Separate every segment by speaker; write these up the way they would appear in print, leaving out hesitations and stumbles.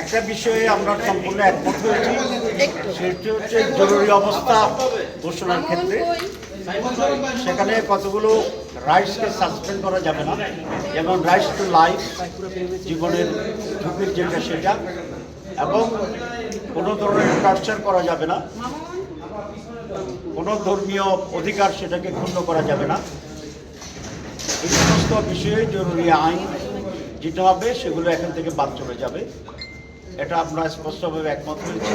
Speaker 1: একটা বিষয়ে আমরা সম্পূর্ণ একমত হয়েছি, সেটি হচ্ছে জরুরি অবস্থা ঘোষণার ক্ষেত্রে সেখানে কতগুলো রাইটসকে সাসপেন্ড করা যাবে না, যেমন রাইটস টু লাইফ, জীবনের ঝুঁকির যেটা সেটা, এবং কোনো ধরনের টর্চার করা যাবে না, কোনো ধর্মীয় অধিকার সেটাকে ক্ষুণ্ণ করা যাবে না। এই সমস্ত বিষয়ে জরুরি আইন যেটা হবে সেগুলো এখান থেকে বাদ চলে যাবে, এটা আমরা স্পষ্টভাবে একমত হয়েছি।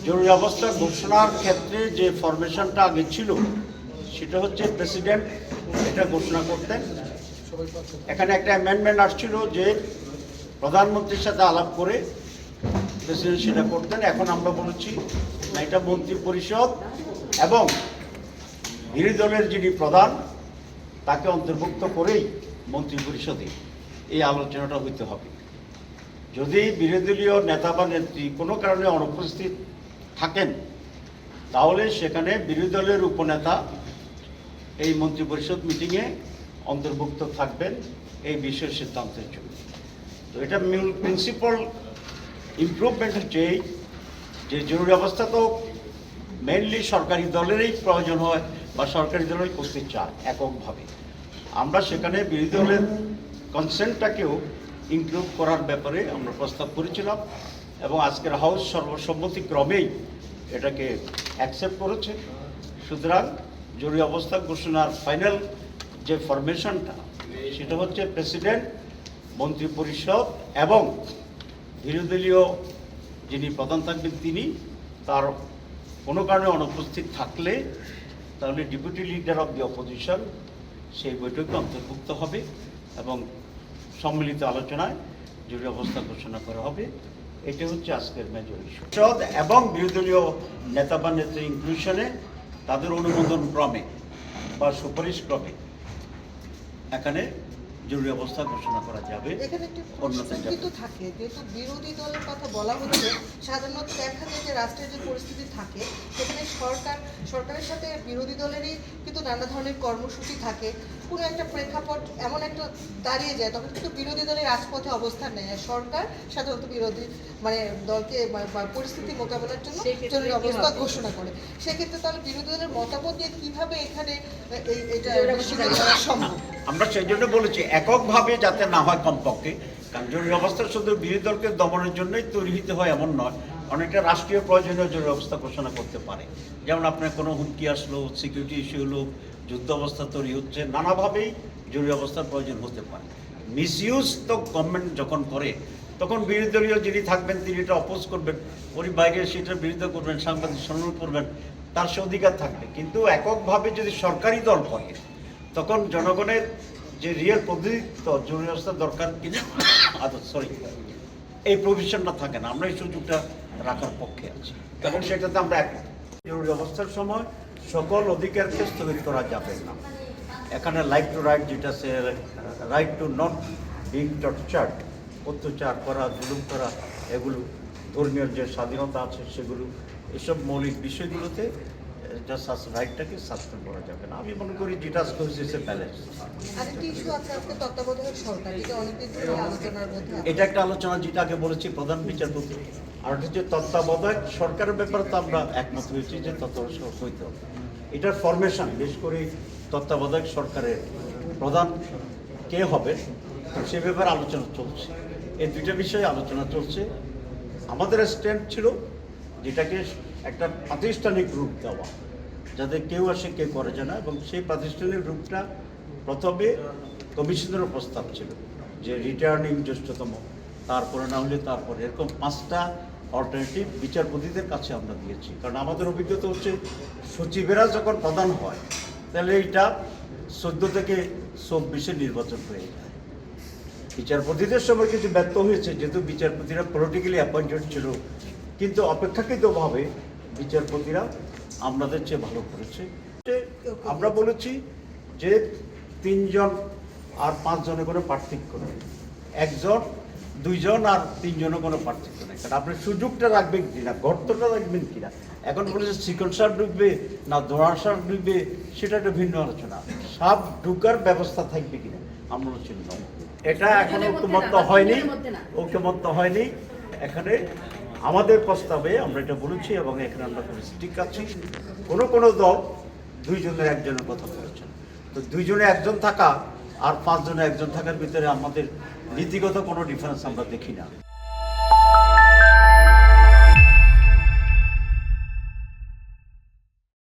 Speaker 1: জরুরি অবস্থা ঘোষণার ক্ষেত্রে যে ফরমেশনটা আগে ছিল সেটা হচ্ছে প্রেসিডেন্ট এটা ঘোষণা করতেন। এখানে একটা অ্যামেন্ডমেন্ট আসছিল যে প্রধানমন্ত্রীর সাথে আলাপ করে প্রেসিডেন্ট সেটা করতেন। এখন আমরা বলেছি না, এটা মন্ত্রী পরিষদ এবং বিরোধী দলের যিনি প্রধান তাকে অন্তর্ভুক্ত করেই মন্ত্রী পরিষদে এই আলোচনাটা হইতে হবে। যদি বিরোধী দলীয় নেতা বা নেত্রী কোনো কারণে অনুপস্থিত থাকেন তাহলে সেখানে বিরোধী দলের উপনেতা এই মন্ত্রী পরিষদ মিটিংয়ে অন্তর্ভুক্ত থাকবেন এই বিষয়ের সিদ্ধান্তের জন্য। তো এটা মূল প্রিন্সিপাল ইমপ্রুভমেন্ট হচ্ছে এই যে জরুরি অবস্থা তো মেইনলি সরকারি দলেরই প্রয়োজন হয় বা সরকারি দলেরই করতে চায় এককভাবে। আমরা সেখানে বিরোধী দলের কনসেন্টটাকেও ইনক্লুড করার ব্যাপারে আমরা প্রস্তাব করেছিলাম এবং আজকের হাউস সর্বসম্মতিক্রমেই এটাকে অ্যাকসেপ্ট করেছে। সুতরাং জরুরি অবস্থা ঘোষণার ফাইনাল যে ফরমেশনটা সেটা হচ্ছে প্রেসিডেন্ট, মন্ত্রী পরিষদ এবং বিরোধী দলীয় যিনি প্রধান থাকবেন তিনি, তার কোনো কারণে অনুপস্থিত থাকলে তাহলে deputy leader of the opposition সেই বৈঠকে অন্তর্ভুক্ত হবে এবং সম্মিলিত আলোচনায় জরুরি অবস্থা ঘোষণা করা হবে। এটা হচ্ছে আজকের মেজর ইস্যু। এবং বিরোধী দলীয় নেতা বা নেত্রী ইনক্লুশনে তাদের অনুমোদন ক্রমে বা সুপারিশ ক্রমে এখানে জরুরি অবস্থা ঘোষণা করা যাবে।
Speaker 2: এখানে একটি কিন্তু থাকে, যেহেতু বিরোধী দলের কথা বলা হচ্ছে, সাধারণত দেখা যায় যে রাষ্ট্রের যে পরিস্থিতি থাকে সেখানে সরকারের সাথে বিরোধী দলেরই কিন্তু নানা ধরনের কর্মসূচি থাকে। কোনো একটা প্রেক্ষাপট এমন একটা দাঁড়িয়ে যায় তখন কিন্তু বিরোধী দলের রাজপথে অবস্থান নেয়, আর সরকার সাধারণত বিরোধী দলকে পরিস্থিতি মোকাবেলার জন্য জরুরি অবস্থা ঘোষণা করে। সেক্ষেত্রে তাহলে বিরোধী দলের মতামত নিয়ে কীভাবে এখানে এটা সম্ভব?
Speaker 1: আমরা সেই জন্য বলেছি এককভাবে যাতে না হয় কমপক্ষে, কারণ জরুরি অবস্থা শুধু বিরোধী দলকে দমনের জন্যই তৈরি হতে হয় এমন নয়, অনেকটা রাষ্ট্রীয় প্রয়োজনীয় জরুরি অবস্থা ঘোষণা করতে পারে। যেমন আপনার কোনো হুমকি আসলো, সিকিউরিটি ইস্যু হলো, যুদ্ধ অবস্থা তৈরি হচ্ছে, নানাভাবেই জরুরি অবস্থার প্রয়োজন হতে পারে। মিসইউজ তো গভর্নমেন্ট যখন করে তখন বিরোধী দলীয় যিনি থাকবেন তিনি এটা অপোজ করবেন, ওর বাইরে সেটার বিরুদ্ধে করবেন, সাংবাদিক সম্মেলন করবেন, তার সে অধিকার থাকবে। কিন্তু এককভাবে যদি সরকারি দল করে তখন জনগণের যে রিয়েল প্রতিনিধিত্ব জরুরি অবস্থা দরকার কিনা এই প্রভিশনটা থাকে না। আমরা এই সুযোগটা রাখার পক্ষে আছি এবং সেটাতে আমরা একমত। জরুরি অবস্থার সময় সকল অধিকারকে স্থগিত করা যাবে না। এখানে লাইক টু রাইট যেটা সে right to not being tortured, অত্যাচার করা, জুলুম করা, এগুলো ধর্মীয় যে স্বাধীনতা আছে সেগুলো, এসব মৌলিক বিষয়গুলোতে রাইটটাকে সাসপেন্ড করা যাবে না। আমি মনে করি যেটা হচ্ছে ব্যালেন্স। এটা একটা আলোচনা যেটা আগে বলেছি প্রধান বিচারপতি, আর এটা হচ্ছে তত্ত্বাবধায়ক সরকারের ব্যাপারে তো আমরা একমত হয়েছি যে তত্ত্বাবধায়ক হইতে হবে। এটার ফরমেশন বেশ করে তত্ত্বাবধায়ক সরকারের প্রধান কে হবে সে ব্যাপারে আলোচনা চলছে। এই দুইটা বিষয়ে আলোচনা চলছে। আমাদের স্ট্যান্ড ছিল যেটাকে একটা প্রাতিষ্ঠানিক রূপ দেওয়া, যাতে কেউ আসে কেউ করে যায় না, এবং সেই প্রাতিষ্ঠানিক রূপটা প্রথমে কমিশনেরও প্রস্তাব ছিল যে রিটার্নিং জ্যেষ্ঠতম, তারপরে না হলে তারপরে, এরকম 5টা অল্টারনেটিভ বিচারপতিদের কাছে আমরা দিয়েছি। কারণ আমাদের অভিজ্ঞতা হচ্ছে সচিবেরা যখন প্রধান হয় তাহলে এইটা 14 থেকে 24 নির্বাচন হয়ে যায়। বিচারপতিদের সময় কিছু ব্যর্থ হয়েছে, যেহেতু বিচারপতিরা পলিটিক্যালি অ্যাপয়েন্টেড ছিল, কিন্তু অপেক্ষাকৃতভাবে বিচারপতিরা আমাদের চেয়ে ভালো করেছে। আমরা বলেছি যে 3 জন আর 5 জনের কোনো পার্থক্য নেই, 1 জন 2 জন আর 3 জনের কোনো পার্থক্য নেই। কারণ আপনি সুযোগটা রাখবেন কিনা, গর্তটা রাখবেন কিনা, এখন বলেছে সিকল সার ঢুকবে না দোড়া সার ঢুকবে, সেটা একটা ভিন্ন আলোচনা। সাপ ঢুকার ব্যবস্থা থাকবে কিনা আমরা চিন্তা এটা এখনো ঐক্যমত্য হয়নি। এখানে আমাদের প্রস্তাবে আমরা এটা বলেছি এবং এখানে আমরা ঠিক আছি। কোনো দল 2 জনের 1 জনের কথা বলেছেন, তো 2 জনে 1 জন থাকা আর 5 জনে 1 জন থাকার ভিতরে আমাদের নীতিগত কোনো ডিফারেন্স আমরা দেখি না।